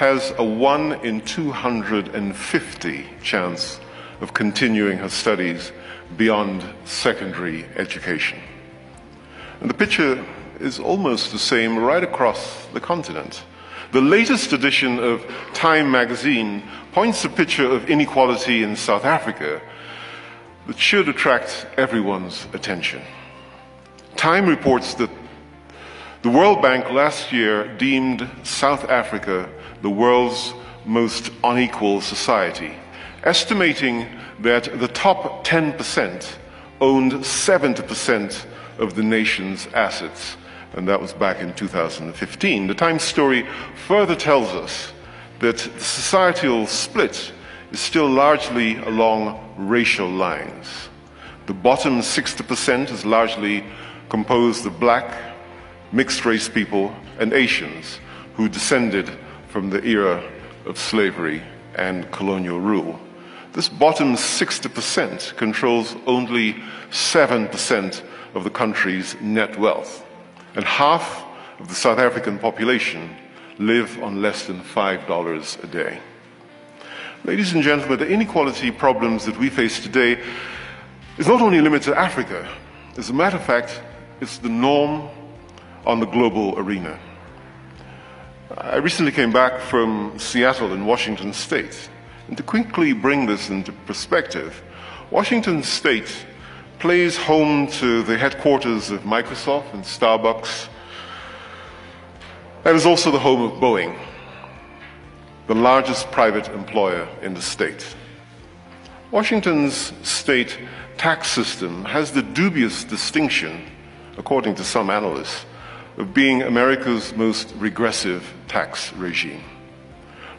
has a 1 in 250 chance of continuing her studies beyond secondary education. And the picture is almost the same right across the continent. The latest edition of Time magazine points a picture of inequality in South Africa that should attract everyone's attention. Time reports that the World Bank last year deemed South Africa the world's most unequal society, estimating that the top 10% owned 70% of the nation's assets, and that was back in 2015. The Times story further tells us that the societal split is still largely along racial lines. The bottom 60% is largely composed of black, mixed-race people, and Asians who descended from the era of slavery and colonial rule. This bottom 60% controls only 7% of the country's net wealth, and half of the South African population live on less than $5 a day. Ladies and gentlemen, the inequality problems that we face today is not only limited to Africa. As a matter of fact, it's the norm on the global arena. I recently came back from Seattle in Washington State, and to quickly bring this into perspective, Washington State plays home to the headquarters of Microsoft and Starbucks, and is also the home of Boeing, the largest private employer in the state. Washington's state tax system has the dubious distinction, according to some analysts, of being America's most regressive tax regime.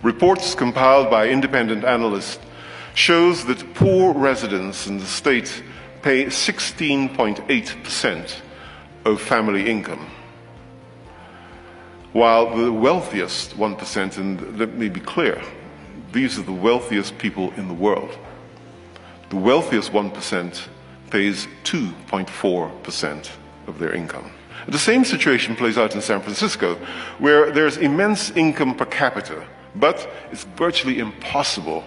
Reports compiled by independent analysts shows that poor residents in the state pay 16.8% of family income, while the wealthiest 1%, and let me be clear, these are the wealthiest people in the world, the wealthiest 1% pays 2.4% of their income. The same situation plays out in San Francisco, where there's immense income per capita, but it's virtually impossible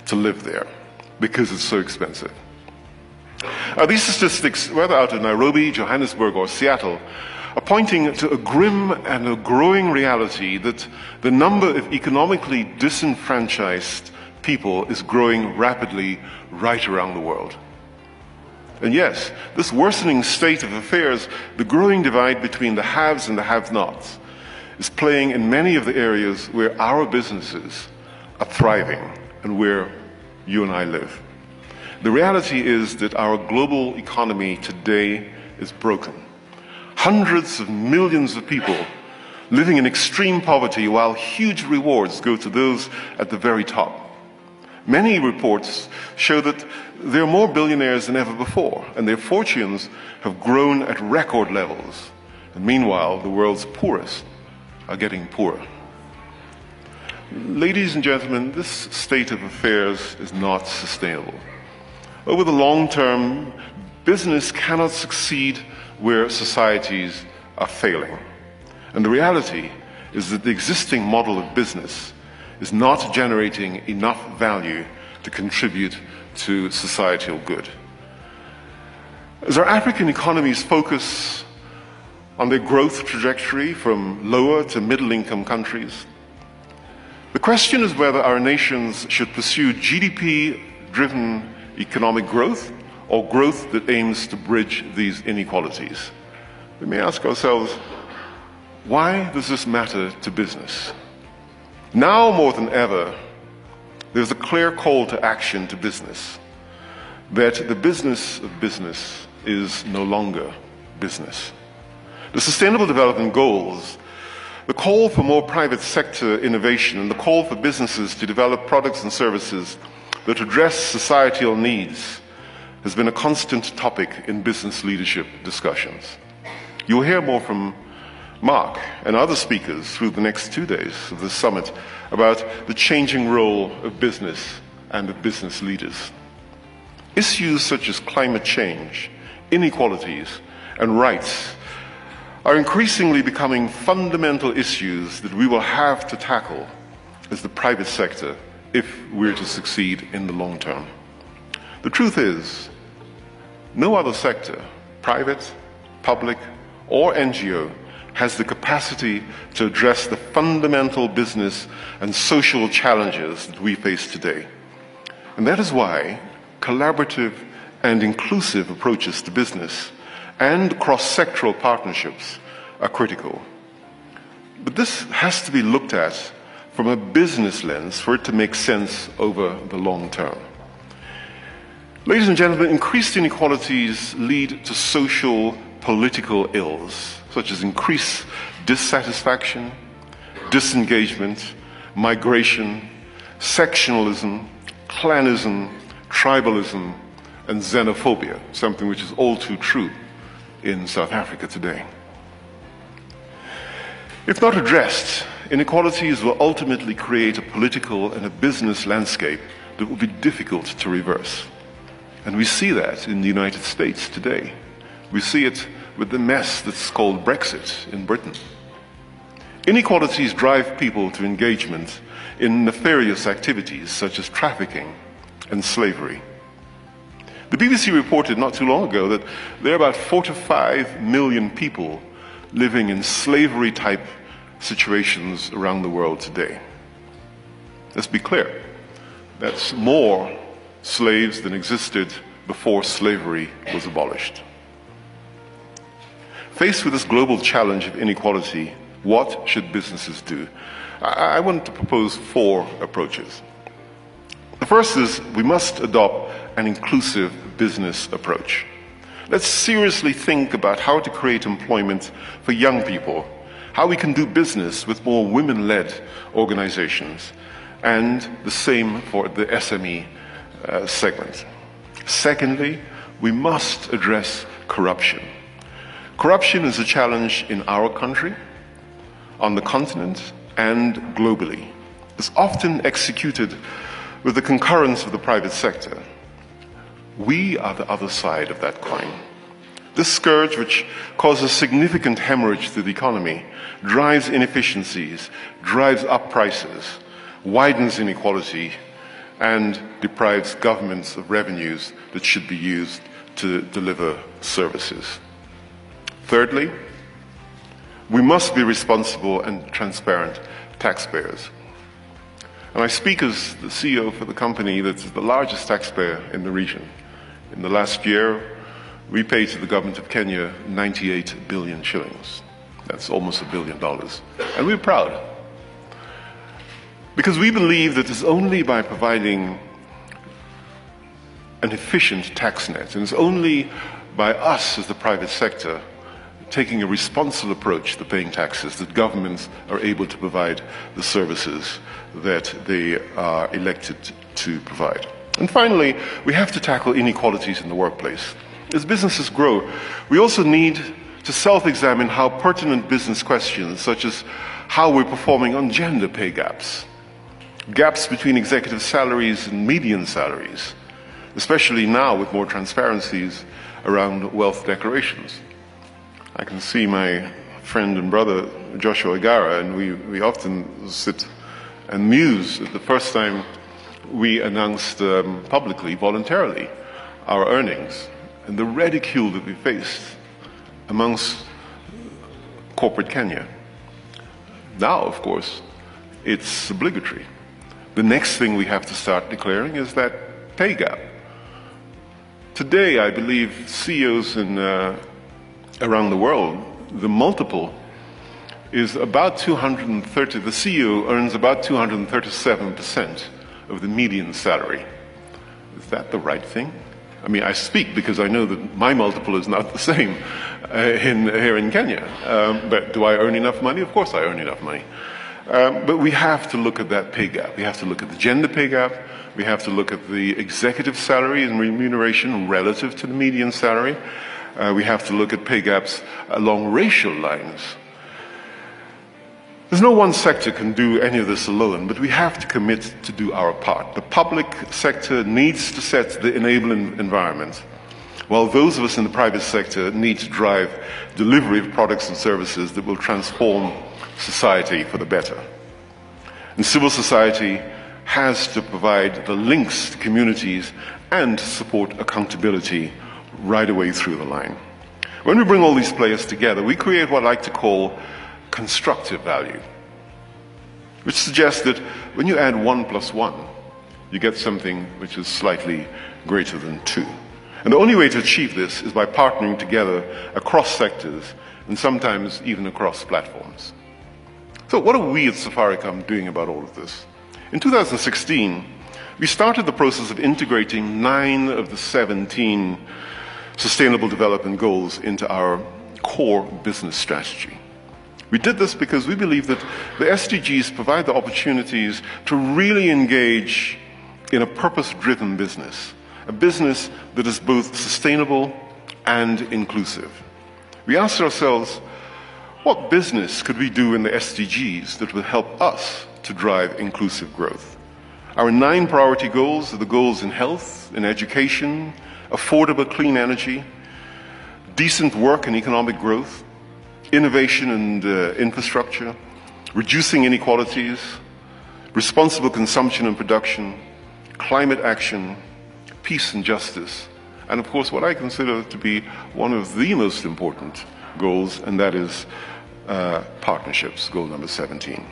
to live there because it's so expensive. These statistics, whether out of Nairobi, Johannesburg, or Seattle, are pointing to a grim and a growing reality that the number of economically disenfranchised people is growing rapidly right around the world. And yes, this worsening state of affairs, the growing divide between the haves and the have-nots, is playing in many of the areas where our businesses are thriving and where you and I live. The reality is that our global economy today is broken. Hundreds of millions of people living in extreme poverty, while huge rewards go to those at the very top. Many reports show that there are more billionaires than ever before, and their fortunes have grown at record levels. And meanwhile, the world's poorest are getting poorer. Ladies and gentlemen, this state of affairs is not sustainable. Over the long term, business cannot succeed where societies are failing. And the reality is that the existing model of business is not generating enough value to contribute to societal good. As our African economies focus on their growth trajectory from lower to middle-income countries, the question is whether our nations should pursue GDP-driven economic growth or growth that aims to bridge these inequalities. We may ask ourselves, why does this matter to business? Now more than ever, there's a clear call to action to business, that the business of business is no longer business. The Sustainable Development Goals, the call for more private sector innovation, and the call for businesses to develop products and services that address societal needs has been a constant topic in business leadership discussions. You'll hear more from Mark and other speakers through the next 2 days of this summit about the changing role of business and of business leaders. Issues such as climate change, inequalities, and rights are increasingly becoming fundamental issues that we will have to tackle as the private sector if we're to succeed in the long term. The truth is, no other sector, private, public, or NGO, has the capacity to address the fundamental business and social challenges that we face today. And that is why collaborative and inclusive approaches to business and cross-sectoral partnerships are critical. But this has to be looked at from a business lens for it to make sense over the long term. Ladies and gentlemen, increased inequalities lead to social, political ills, such as increased dissatisfaction, disengagement, migration, sectionalism, clanism, tribalism, and xenophobia, something which is all too true in South Africa today. If not addressed, inequalities will ultimately create a political and a business landscape that will be difficult to reverse. And we see that in the United States today. We see it with the mess that's called Brexit in Britain. Inequalities drive people to engagement in nefarious activities such as trafficking and slavery. The BBC reported not too long ago that there are about 4 to 5 million people living in slavery-type situations around the world today. Let's be clear, that's more slaves than existed before slavery was abolished. Faced with this global challenge of inequality, what should businesses do? I want to propose 4 approaches. The first is we must adopt an inclusive business approach. Let's seriously think about how to create employment for young people, how we can do business with more women-led organizations, and the same for the SME segment. Secondly, we must address corruption. Corruption is a challenge in our country, on the continent, and globally. It's often executed with the concurrence of the private sector. We are the other side of that coin. This scourge, which causes significant hemorrhage to the economy, drives inefficiencies, drives up prices, widens inequality, and deprives governments of revenues that should be used to deliver services. Thirdly, we must be responsible and transparent taxpayers. And I speak as the CEO for the company that's the largest taxpayer in the region. In the last year, we paid to the government of Kenya 98 billion shillings. That's almost $1 billion. And we're proud. Because we believe that it's only by providing an efficient tax net, and it's only by us as the private sector taking a responsible approach to paying taxes that governments are able to provide the services that they are elected to provide. And finally, we have to tackle inequalities in the workplace. As businesses grow, we also need to self-examine how pertinent business questions, such as how we're performing on gender pay gaps, gaps between executive salaries and median salaries, especially now with more transparencies around wealth declarations. I can see my friend and brother Joshua Igara, and we often sit and muse at the first time we announced publicly, voluntarily, our earnings and the ridicule that we faced amongst corporate Kenya. Now, of course, it's obligatory. The next thing we have to start declaring is that pay gap. Today, I believe CEOs around the world, the multiple is about 230, the CEO earns about 237% of the median salary. Is that the right thing? I mean, I speak because I know that my multiple is not the same here in Kenya. But do I earn enough money? Of course I earn enough money. But we have to look at that pay gap. We have to look at the gender pay gap. We have to look at the executive salary and remuneration relative to the median salary. We have to look at pay gaps along racial lines. There's no one sector can do any of this alone, but we have to commit to do our part. The public sector needs to set the enabling environment, while those of us in the private sector need to drive delivery of products and services that will transform society for the better. And civil society has to provide the links to communities and support accountability right away through the line. When we bring all these players together, we create what I like to call constructive value, which suggests that when you add 1 + 1, you get something which is slightly greater than 2. And the only way to achieve this is by partnering together across sectors and sometimes even across platforms. So what are we at Safaricom doing about all of this? In 2016, we started the process of integrating 9 of the 17 Sustainable Development Goals into our core business strategy. We did this because we believe that the SDGs provide the opportunities to really engage in a purpose-driven business, a business that is both sustainable and inclusive. We asked ourselves, what business could we do in the SDGs that would help us to drive inclusive growth? Our 9 priority goals are the goals in health, in education, affordable clean energy, decent work and economic growth, innovation and infrastructure, reducing inequalities, responsible consumption and production, climate action, peace and justice, and of course what I consider to be one of the most important goals, and that is partnerships, goal number 17.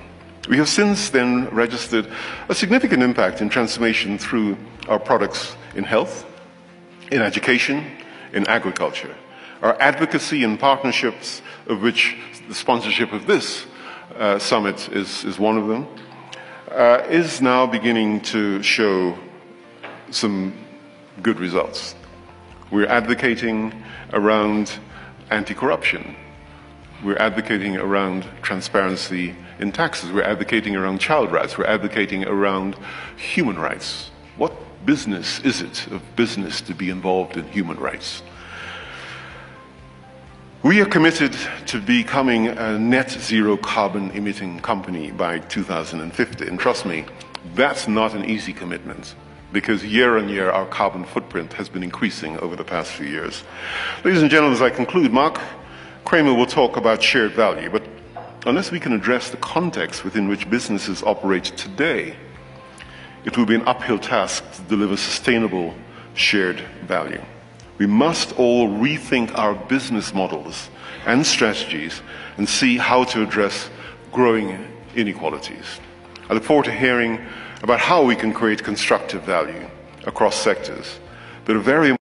We have since then registered a significant impact in transformation through our products in health, in education, in agriculture. Our advocacy and partnerships, of which the sponsorship of this summit is one of them, is now beginning to show some good results. We're advocating around anti-corruption. We're advocating around transparency in taxes. We're advocating around child rights. We're advocating around human rights. What business is it of business to be involved in human rights? We are committed to becoming a net zero carbon emitting company by 2050. And trust me, that's not an easy commitment, because year on year our carbon footprint has been increasing over the past few years. Ladies and gentlemen, as I conclude, Mark Kramer will talk about shared value, but unless we can address the context within which businesses operate today, it will be an uphill task to deliver sustainable shared value. We must all rethink our business models and strategies and see how to address growing inequalities. I look forward to hearing about how we can create constructive value across sectors that are very